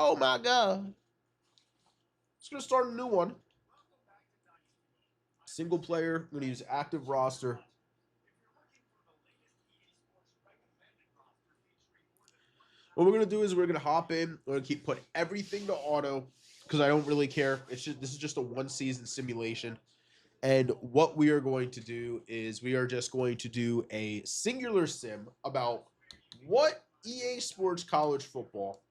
Oh my god. It's going to start a new one. Single player. I'm going to use active roster. What we're going to do is we're going to hop in. We're going to put everything to auto because I don't really care. This is just a one season simulation. And what we are going to do is we are just going to do a singular sim about what EA Sports College Football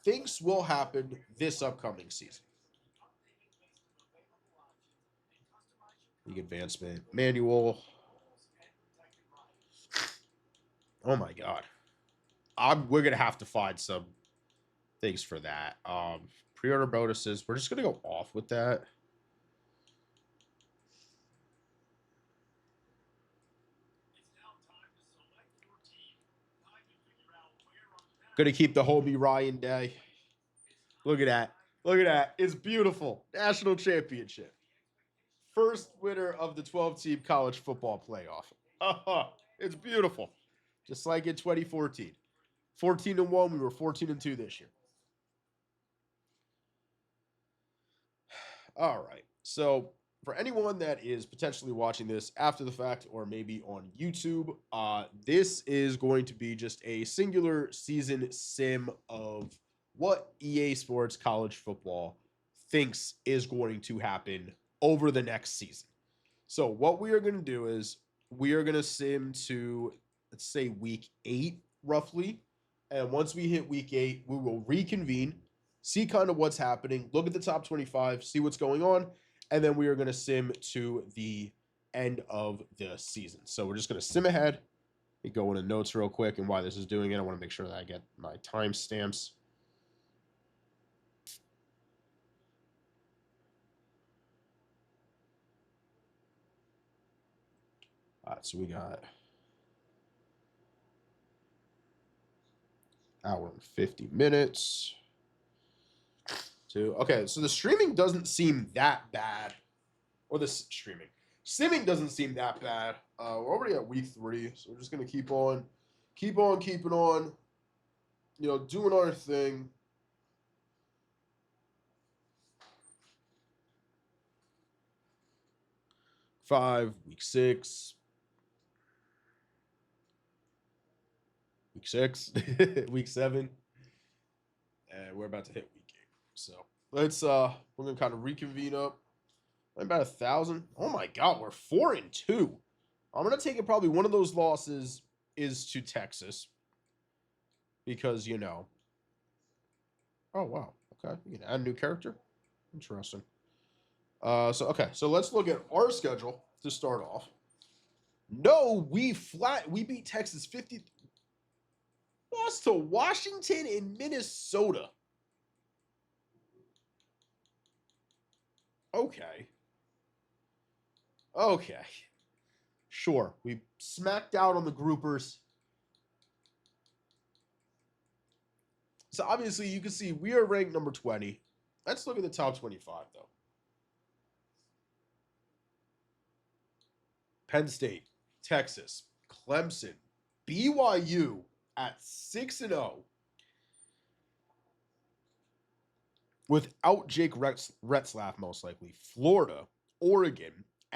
thinks will happen this upcoming season. League advancement manual. Oh my god. We're gonna have to find some things for that. Pre-order bonuses. We're just gonna go off with that. Gonna keep the homie Ryan Day. Look at that. Look at that. It's beautiful. National championship. First winner of the 12-team college football playoff. It's beautiful. Just like in 2014. 14-1, we were 14-2 this year. All right. So for anyone that is potentially watching this after the fact or maybe on YouTube, this is going to be just a singular season sim of what EA Sports College Football thinks is going to happen over the next season. So what we are going to do is we are going to sim to, let's say, week 8 roughly. And once we hit week 8, we will reconvene, see kind of what's happening, look at the top 25, see what's going on, and then we are going to sim to the end of the season. So we're just going to sim ahead. We go into notes real quick and why this is doing it. I want to make sure that I get my timestamps. All right, so we got hour and 50 minutes. Okay, so the streaming doesn't seem that bad. Or the streaming. Simming doesn't seem that bad. We're already at week 3, so we're just going to keep on keeping on, doing our thing. Week 6, week 7, and we're about to hit week 8. So let's we're gonna kind of reconvene up. About 1,000. Oh my god, we're 4-2. I'm gonna take it. Probably one of those losses is to Texas because Oh wow. Okay, you can add a new character. Interesting. So let's look at our schedule to start off. No, we beat Texas 50. Lost to Washington and Minnesota. Okay. Okay. Sure. We smacked out on the groupers. So obviously you can see we are ranked number 20. Let's look at the top 25 though. Penn State, Texas, Clemson, BYU at 6-0 without Jake Retzlaff, most likely. Florida, Oregon,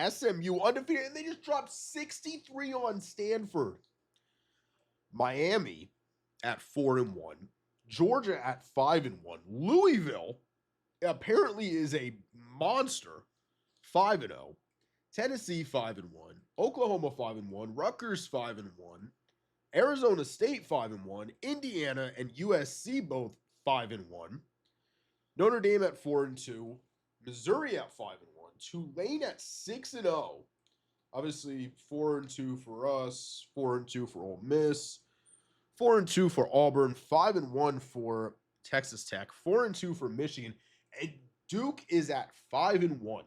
SMU undefeated, and they just dropped 63 on Stanford. Miami at 4-1, Georgia at 5-1, Louisville apparently is a monster, 5-0. Tennessee 5-1, Oklahoma 5-1, Rutgers 5-1, Arizona State 5-1, Indiana and USC both 5-1, Notre Dame at 4-2, Missouri at 5-1, Tulane at 6-0. Obviously 4-2 for us, 4-2 for Ole Miss, 4-2 for Auburn, 5-1 for Texas Tech, 4-2 for Michigan, and Duke is at 5-1.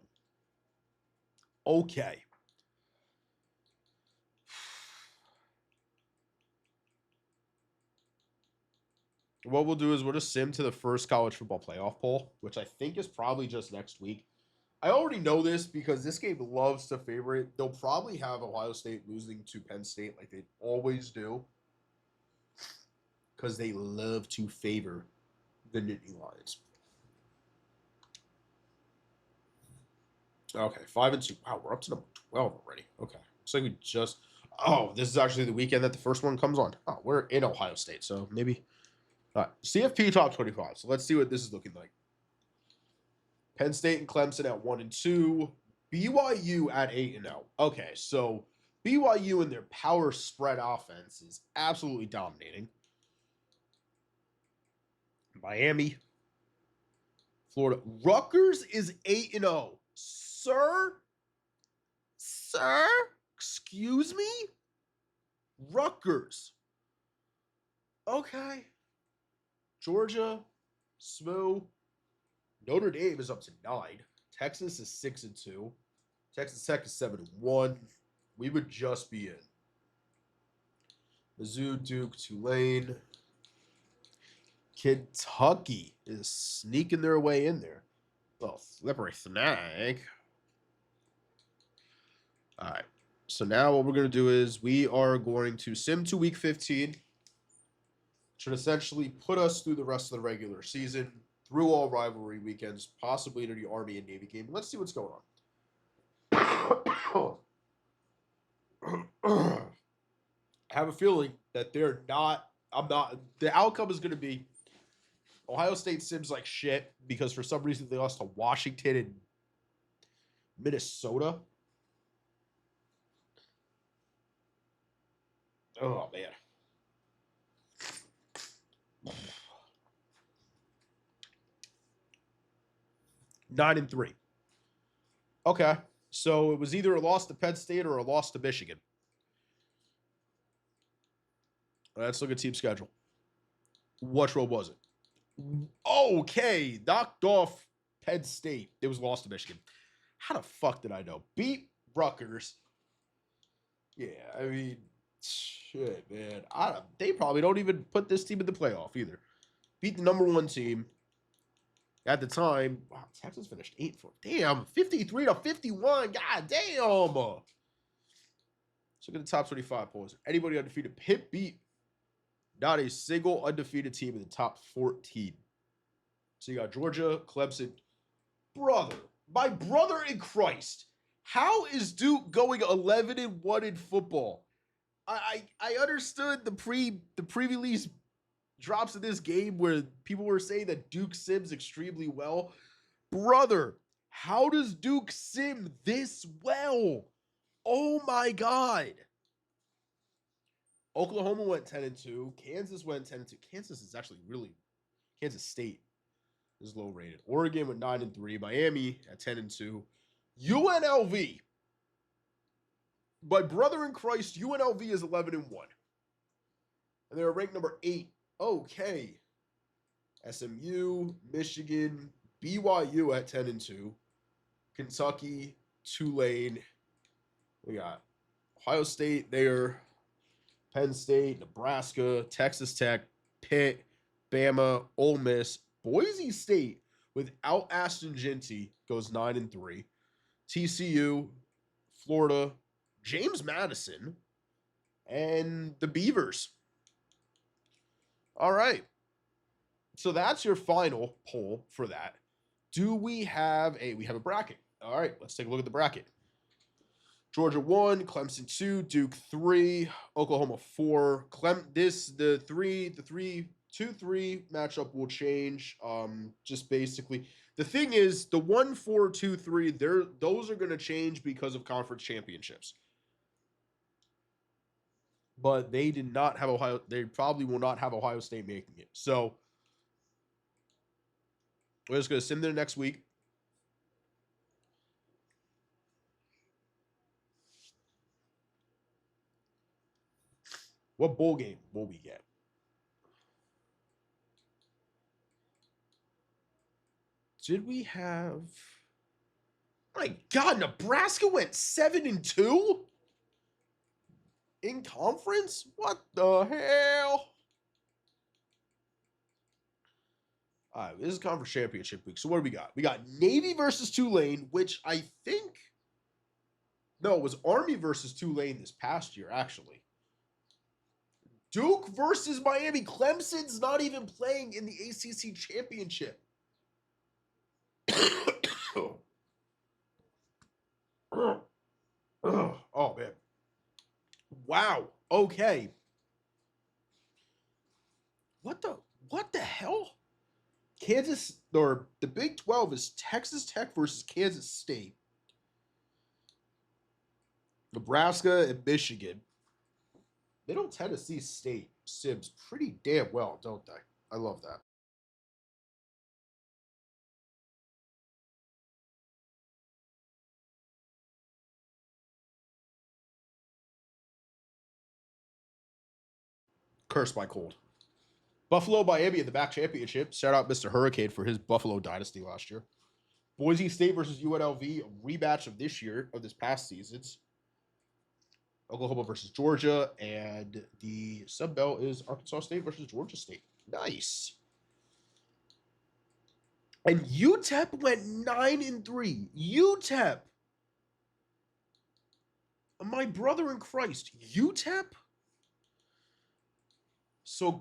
Okay. What we'll do is we'll just sim to the first college football playoff poll, which I think is probably just next week. I already know this because this game loves to favor it. They'll probably have Ohio State losing to Penn State like they always do because they love to favor the Nittany Lions. Okay, 5-2. Wow, we're up to number 12 already. Okay, looks like we just. Oh, this is actually the weekend that the first one comes on. Oh, we're in Ohio State, so maybe. All right, CFP top 25. So let's see what this is looking like. Penn State and Clemson at 1-2. BYU at 8-0. Okay, so BYU and their power spread offense is absolutely dominating. Miami, Florida. Rutgers is 8-0. Sir? Excuse me? Rutgers. Okay. Georgia, Smo. Notre Dame is up to 9. Texas is 6-2. Texas Tech is 7-1. We would just be in. Mizzou, Duke, Tulane. Kentucky is sneaking their way in there. Well, slippery snag. All right. So now what we're going to do is we are going to sim to week 15. Should essentially put us through the rest of the regular season, through all rivalry weekends, possibly into the Army and Navy game. Let's see what's going on. I have a feeling that they're not. The outcome is going to be Ohio State sims like shit because for some reason they lost to Washington and Minnesota. Oh, man. 9-3. Okay. So it was either a loss to Penn State or a loss to Michigan. Let's look at team schedule. Which one was it? Okay. Knocked off Penn State. It was lost to Michigan. How the fuck did I know? Beat Rutgers. Yeah, I mean, shit, man. They probably don't even put this team in the playoff either. Beat the number 1 team. At the time, wow, Texas finished 8-4. Damn, 53-51. God damn. So look at the top 25 polls. Anybody undefeated? Pitt beat not a single undefeated team in the top 14. So you got Georgia, Clemson. Brother, my brother in Christ. How is Duke going 11-1 in football? I understood the pre-release drops of this game where people were saying that Duke sims extremely well. Brother, how does Duke sim this well? Oh my God. Oklahoma went 10-2. Kansas went 10-2. Kansas is actually really, Kansas State is low rated. Oregon went 9-3. Miami at 10-2. UNLV. My brother in Christ, UNLV is 11-1. And they're ranked number 8. Okay. SMU, Michigan, BYU at 10-2. Kentucky, Tulane. We got Ohio State there. Penn State, Nebraska, Texas Tech, Pitt, Bama, Ole Miss, Boise State without Ashton Jeanty goes 9-3. TCU, Florida, James Madison, and the Beavers. All right. So that's your final poll for that. Do we have a bracket? All right, let's take a look at the bracket. Georgia 1, Clemson 2, Duke 3, Oklahoma 4. The 2-3 matchup will change. Just basically, the thing is, the 1-4-2-3, those are going to change because of conference championships. But they did not have Ohio. They probably will not have Ohio State making it. So we're just going to sim there next week. What bowl game will we get? Did we have... My God, Nebraska went 7-2? In conference? What the hell? All right, this is conference championship week. So what do we got? We got Navy versus Tulane, which I think... No, it was Army versus Tulane this past year, actually. Duke versus Miami. Clemson's not even playing in the ACC championship. Oh, man. Wow. Okay. What the hell? Kansas, or the Big 12 is Texas Tech versus Kansas State. Nebraska and Michigan. Middle Tennessee State sims pretty damn well, don't they? I love that. Cursed by cold. Buffalo, Miami in the back championship. Shout out Mr. Hurricane for his Buffalo dynasty last year. Boise State versus UNLV, a rematch of this past season's. Oklahoma versus Georgia, and the Sun Belt is Arkansas State versus Georgia State. Nice. And UTEP went 9-3. UTEP. My brother in Christ. UTEP? So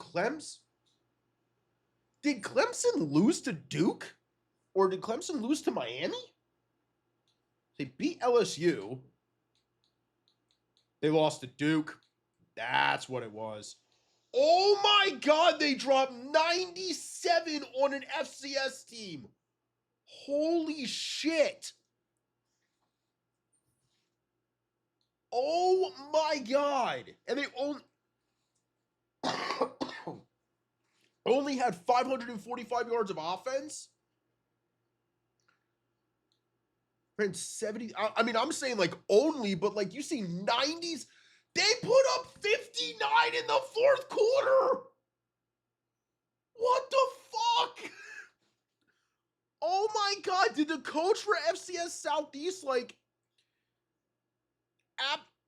did Clemson lose to Duke? Or did Clemson lose to Miami? They beat LSU. They lost to Duke. That's what it was. Oh my God, they dropped 97 on an FCS team. Holy shit. Oh my God. And they only had 545 yards of offense. And 70. I mean, I'm saying like only, but like you see 90s. They put up 59 in the fourth quarter. What the fuck? Oh my God. Did the coach for FCS Southeast like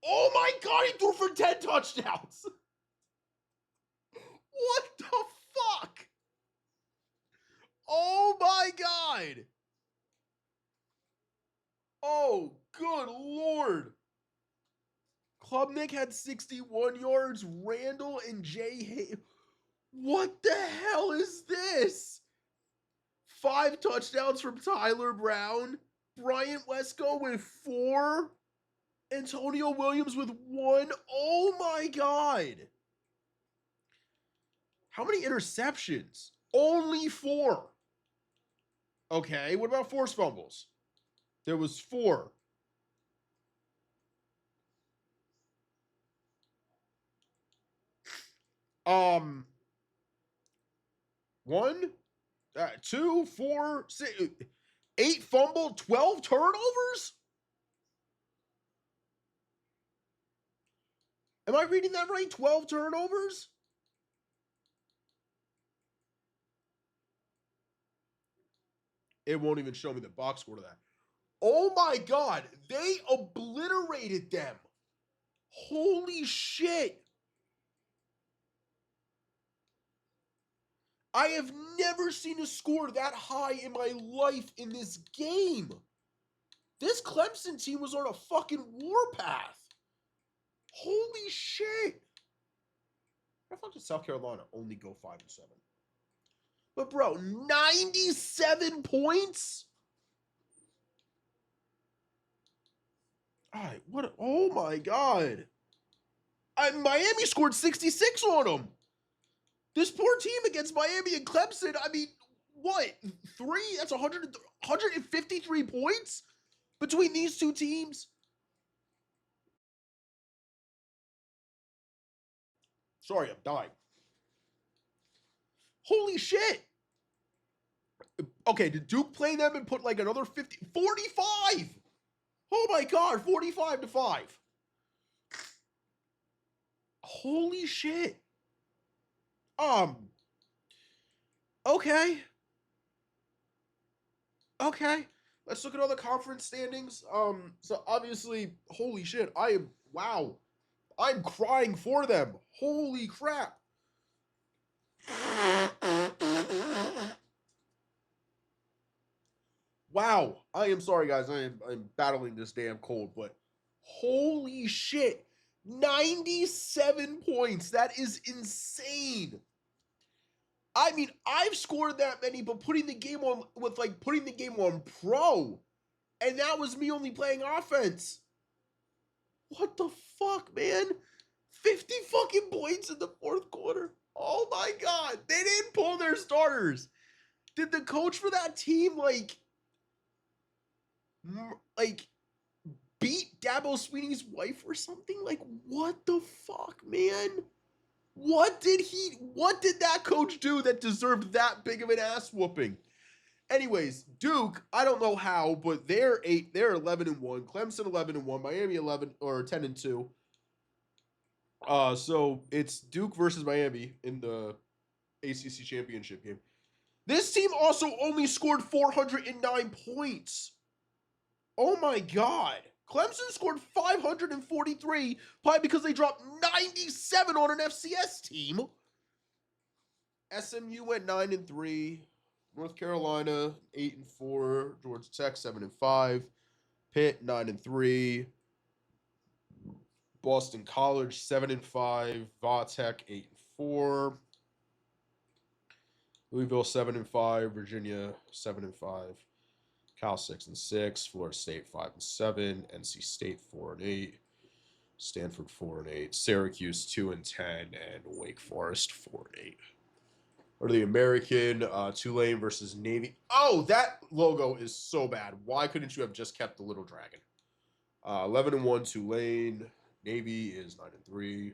oh my God, he threw for 10 touchdowns. What the fuck? Oh my God. Oh, good Lord. Klubnik had 61 yards. Randall and Jay Hay. What the hell is this? 5 touchdowns from Tyler Brown. Bryant Wesco with 4. Antonio Williams with 1. Oh my God. How many interceptions? Only 4. Okay, what about forced fumbles? There was 4. Um, 1, 2, 4, 6, 8 fumble, 12 turnovers? Am I reading that right? 12 turnovers? It won't even show me the box score to that. Oh my God, they obliterated them. Holy shit. I have never seen a score that high in my life in this game. This Clemson team was on a fucking warpath. Holy shit. How the fuck did South Carolina only go 5-7? But bro, 97 points? All right, what? Oh my God. Miami scored 66 on them. This poor team against Miami and Clemson, I mean, what? 3? That's 153 points between these two teams? Sorry, I'm dying. Holy shit. Okay, did Duke play them and put like another 50? 45! Oh my God, 45-5. Holy shit. Okay. Okay. Let's look at all the conference standings. So obviously, holy shit, wow. I'm crying for them. Holy crap. Wow. I am sorry, guys. I'm battling this damn cold, but holy shit. 97 points. That is insane. I mean, I've scored that many, but putting the game on pro, and that was me only playing offense. What the fuck, man? 50 fucking points in the fourth quarter. Oh my god. They didn't pull their starters. Did the coach for that team like beat Dabo Sweeney's wife or something? Like, what the fuck, man? What did that coach do that deserved that big of an ass whooping? Anyways, Duke, I don't know how, but they're 11-1. Clemson 11-1, Miami 10-2. So it's Duke versus Miami in the ACC championship game. This team also only scored 409 points. Oh my god. Clemson scored 543, probably because they dropped 97 on an FCS team. SMU went 9-3. North Carolina 8-4. Georgia Tech 7-5. Pitt 9-3. Boston College 7-5. Va-Tech 8-4. Louisville 7-5. Virginia 7-5. Cal 6-6. Florida State 5-7. NC State 4-8. Stanford 4-8. Syracuse 2-10, and Wake Forest 4-8. Or the American Tulane versus Navy. Oh, that logo is so bad. Why couldn't you have just kept the little dragon? 11-1 Tulane. Navy is 9-3.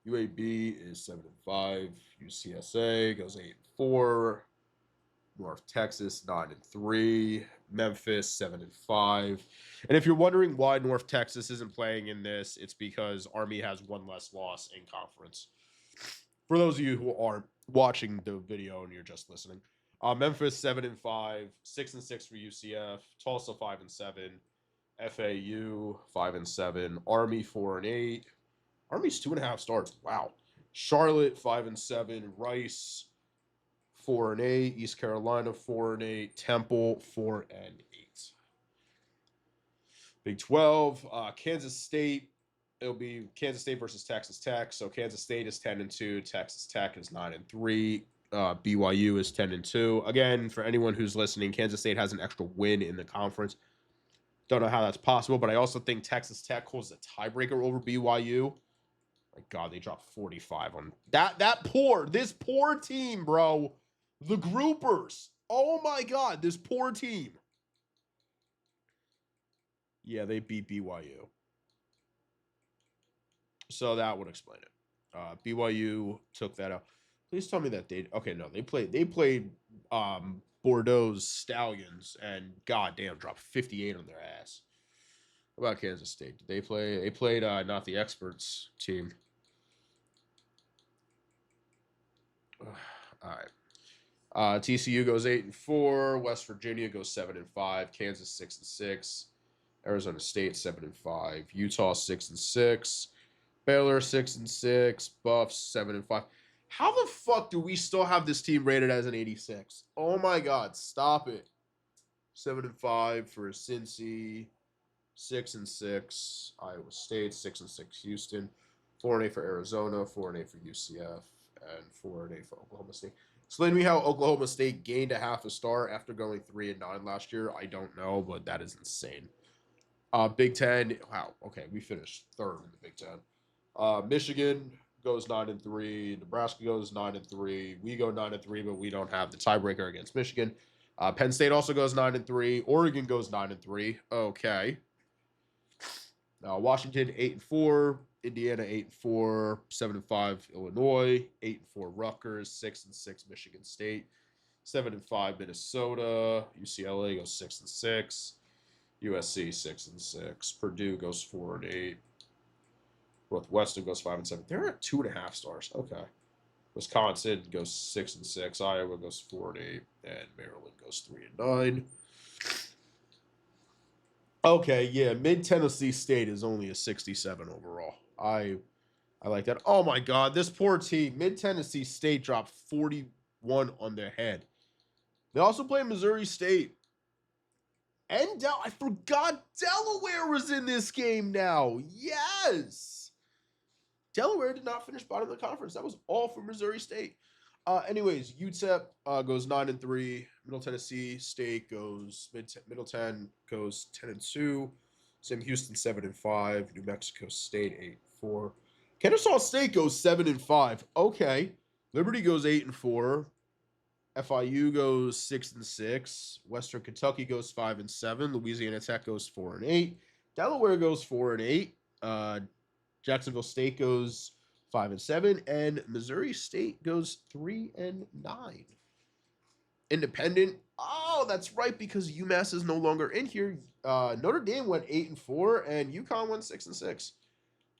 UAB is 7-5. UCSA goes 8-4. North Texas 9-3. Memphis 7-5. And if you're wondering why North Texas isn't playing in this, it's because Army has one less loss in conference. For those of you who aren't watching the video and you're just listening, Memphis 7-5, 6-6 for UCF, Tulsa 5-7, FAU 5-7, Army 4-8. Army's 2.5 stars. Wow. Charlotte 5-7, Rice 4-8, East Carolina 4-8, Temple 4-8. Big 12, Kansas State. It'll be Kansas State versus Texas Tech. So Kansas State is 10-2, Texas Tech is 9-3, BYU is 10-2. Again, for anyone who's listening, Kansas State has an extra win in the conference. Don't know how that's possible, but I also think Texas Tech holds a tiebreaker over BYU. My God, they dropped 45 on this poor team, bro. The groupers. Oh my God, this poor team. Yeah, they beat BYU. So that would explain it. BYU took that out. Please tell me that they. Okay, no, they played Bordeaux's Stallions and goddamn dropped 58 on their ass. What about Kansas State? Did they play? They played not the experts team. All right. TCU goes 8-4. West Virginia goes 7-5. Kansas 6-6. Arizona State 7-5. Utah 6-6. Baylor 6-6. Buffs 7-5. How the fuck do we still have this team rated as an 86? Oh my God, stop it. 7-5 for Cincy. 6-6 Iowa State. 6-6 Houston. 4-8 for Arizona. 4-8 for UCF. And 4-8 for Oklahoma State. Explain to me how Oklahoma State gained a half a star after going 3-9 last year. I don't know, but that is insane. Big Ten. Wow. Okay, we finished third in the Big Ten. Michigan goes 9-3. Nebraska goes 9-3. We go 9-3, but we don't have the tiebreaker against Michigan. Penn State also goes 9-3. Oregon goes 9-3. Okay. Washington 8-4. Indiana 8-4. 7-5 Illinois. 8-4 Rutgers. 6-6 Michigan State. 7-5 Minnesota. UCLA goes 6-6. USC 6-6. Purdue goes 4-8. Northwestern goes 5-7. They're at 2.5 stars. Okay. Wisconsin goes 6-6. Iowa goes 4-8, and Maryland goes 3-9. Okay, yeah. Mid Tennessee State is only a 67 overall. I like that. Oh my God, this poor team. Mid Tennessee State dropped 41 on their head. They also play Missouri State. And I forgot Delaware was in this game now. Yes. Delaware did not finish bottom of the conference. That was all for Missouri State. Anyways, UTEP goes 9-3. Middle Tennessee State goes Middle 10 goes 10-2. Sam Houston 7-5. New Mexico State 8-4. Kennesaw State goes 7-5. Okay. Liberty goes 8-4. FIU goes 6-6. Western Kentucky goes 5-7. Louisiana Tech goes 4-8. Delaware goes 4-8. Jacksonville State goes 5-7, and Missouri State goes 3-9. Independent. Oh, that's right, because UMass is no longer in here. Notre Dame went 8-4, and UConn went 6-6.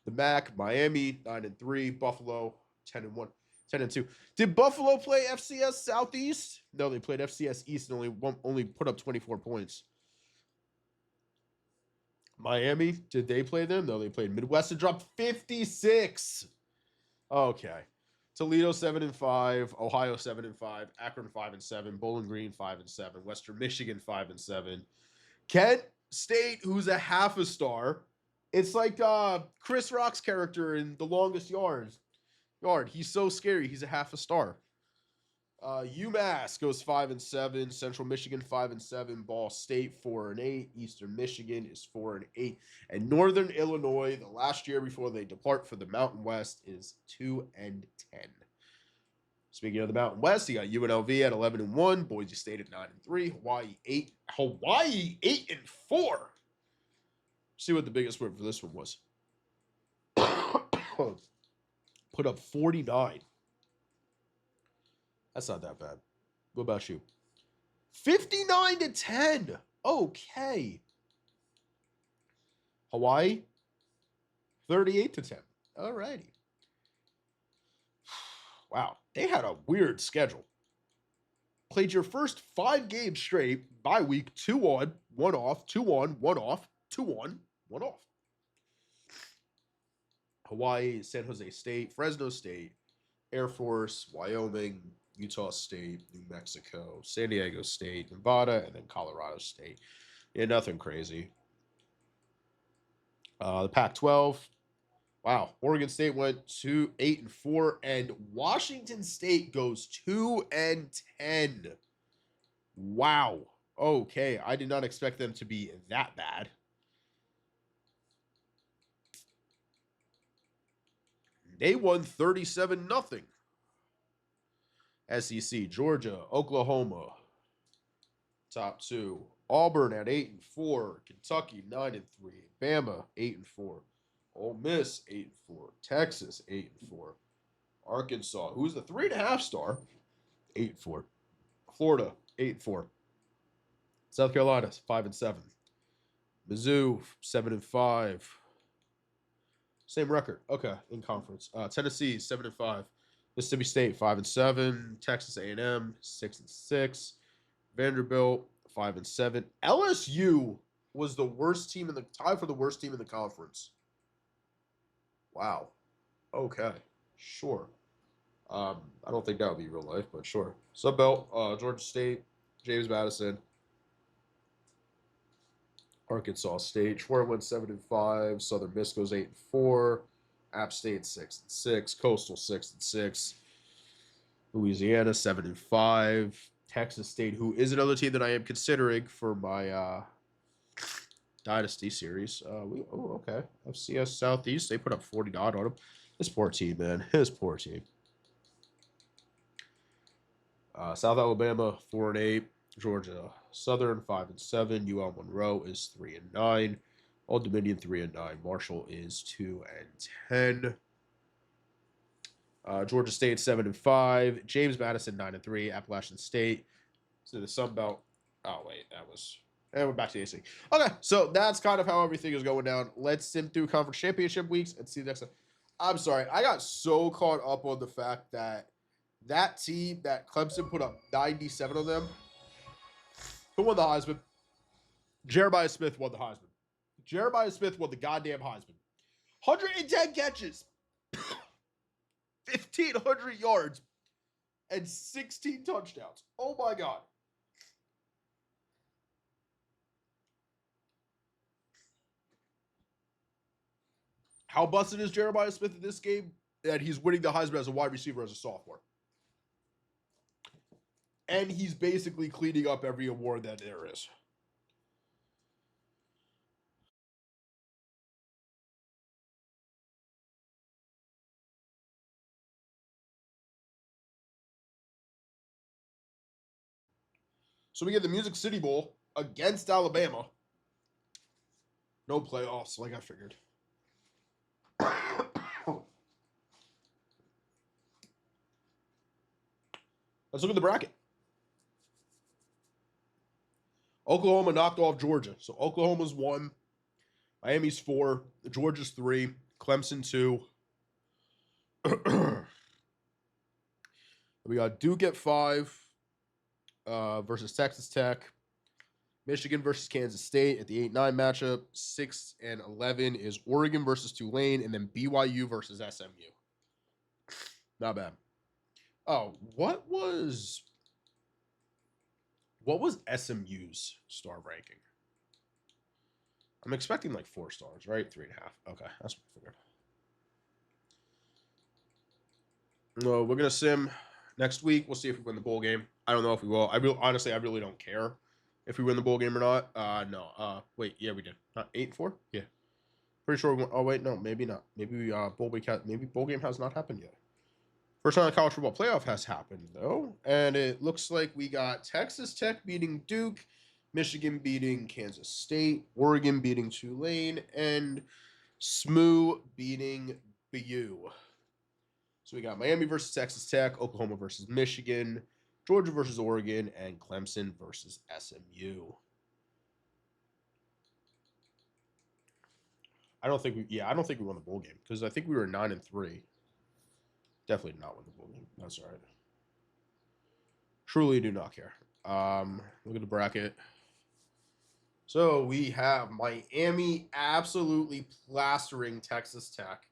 The MAC, Miami 9-3, Buffalo 10-1. 10-2. Did Buffalo play FCS Southeast? No, they played FCS East and only put up 24 points. Miami, did they play them? No, they played Midwest and dropped 56. Okay. Toledo 7-5, Ohio 7-5, Akron 5-7, Bowling Green 5-7, Western Michigan 5-7. Kent State, who's a half a star. It's like Chris Rock's character in The Longest Yard. He's so scary. He's a half a star. UMass goes 5-7. Central Michigan 5-7. Ball State 4-8. Eastern Michigan is 4-8. And Northern Illinois, the last year before they depart for the Mountain West, is 2-10. Speaking of the Mountain West, you got UNLV at 11-1. Boise State at 9-3. Hawaii 8. Hawaii 8-4. See what the biggest win for this one was. Put up 49. That's not that bad. What about you? 59-10. Okay. Hawaii 38-10. Alrighty. Wow. They had a weird schedule. Played your first 5 games straight, bye week, 2 on, 1 off, 2 on, 1 off, 2 on, 1 off. Hawaii, San Jose State, Fresno State, Air Force, Wyoming, Utah State, New Mexico, San Diego State, Nevada, and then Colorado State. Yeah, nothing crazy. The Pac-12. Wow. Oregon State went 8-4, and Washington State goes 2-10. Wow. Okay. I did not expect them to be that bad. They won 37-0. SEC, Georgia, Oklahoma, top 2. Auburn at 8-4. Kentucky 9-3. Bama 8-4. Ole Miss 8-4. Texas 8-4. Arkansas, who's the 3.5 star, 8-4. Florida 8-4. South Carolina 5-7. Mizzou 7-5. Same record. Okay, in conference. Tennessee 7-5. Mississippi State 5-7. Texas A&M 6-6. Vanderbilt 5-7. LSU was the worst team in the tie for the worst team in the conference. Wow. Okay. Sure. I don't think that would be real life, but sure. Sunbelt, Georgia State, James Madison, Arkansas State. Schwartz went 7-5. Southern Miss goes 8-4. App State 6-6. Coastal 6-6. Louisiana 7-5. Texas State, who is another team that I am considering for my Dynasty series. Okay. FCS Southeast, they put up 40 odd on them. This poor team, man. His poor team. South Alabama 4-8. Georgia Southern 5-7. UL Monroe is 3-9. Old Dominion 3-9. Marshall is 2-10. Georgia State 7-5. James Madison 9-3. Appalachian State. So the Sun Belt. Oh wait, and we're back to the AC. Okay, so that's kind of how everything is going down. Let's sim through conference championship weeks and see the next time. I'm sorry, I got so caught up on the fact that team that Clemson put up 97 on them. Who won the Heisman? Jeremiah Smith won the Heisman. Jeremiah Smith won the goddamn Heisman. 110 catches, 1,500 yards, and 16 touchdowns. Oh my God. How busted is Jeremiah Smith in this game? That he's winning the Heisman as a wide receiver as a sophomore. And he's basically cleaning up every award that there is. So we get the Music City Bowl against Alabama. No playoffs, like I figured. Let's look at the bracket. Oklahoma knocked off Georgia. So Oklahoma's 1, Miami's 4, Georgia's 3, Clemson 2. We got Duke at 5 versus Texas Tech. Michigan versus Kansas State at the 8-9 matchup. 6 and 11 is Oregon versus Tulane, and then BYU versus SMU. Not bad. Oh, what was SMU's star ranking? I'm expecting like 4 stars, right? 3.5. Okay, that's what I figured. No, we're gonna sim next week. We'll see if we win the bowl game. I don't know if we will. Honestly, I really don't care if we win the bowl game or not. No. Wait, yeah, we did. Not 8-4. Yeah, pretty sure. Oh wait, no, maybe not. Maybe bowl game has not happened yet. First time the college football playoff has happened though, and it looks like we got Texas Tech beating Duke, Michigan beating Kansas State, Oregon beating Tulane, and SMU beating BU. So we got Miami versus Texas Tech, Oklahoma versus Michigan, Georgia versus Oregon, and Clemson versus SMU. I don't think we won the bowl game because I think we were 9-3. Definitely did not win the bowl game. That's all right. Truly do not care. Look at the bracket. So we have Miami absolutely plastering Texas Tech.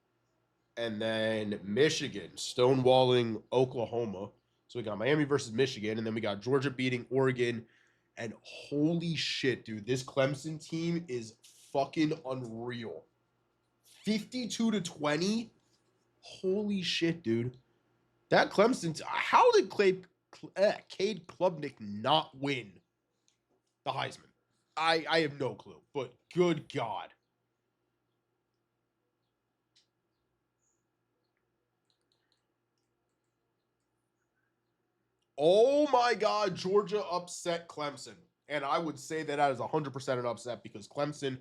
And then Michigan stonewalling Oklahoma. So we got Miami versus Michigan. And then we got Georgia beating Oregon. And holy shit, dude. This Clemson team is fucking unreal. 52-20. Holy shit, dude. That Clemson. How did Cade Klubnik not win the Heisman? I have no clue. But good God. Oh my God, Georgia upset Clemson. And I would say that is 100% an upset because Clemson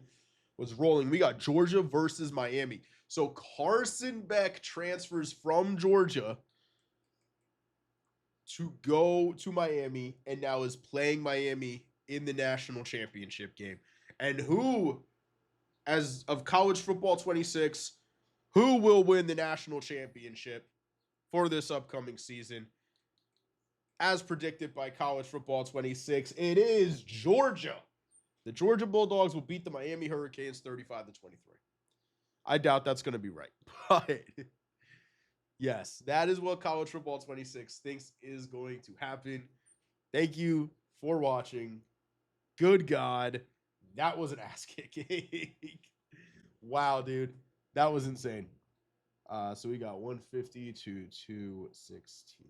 was rolling. We got Georgia versus Miami. So Carson Beck transfers from Georgia to go to Miami and now is playing Miami in the national championship game. And who, as of college football 26, who will win the national championship for this upcoming season? As predicted by College Football 26, it is Georgia. The Georgia Bulldogs will beat the Miami Hurricanes 35-23. I doubt that's going to be right. But yes, that is what College Football 26 thinks is going to happen. Thank you for watching. Good God. That was an ass kicking. Wow, dude. That was insane. So we got 150 to 216.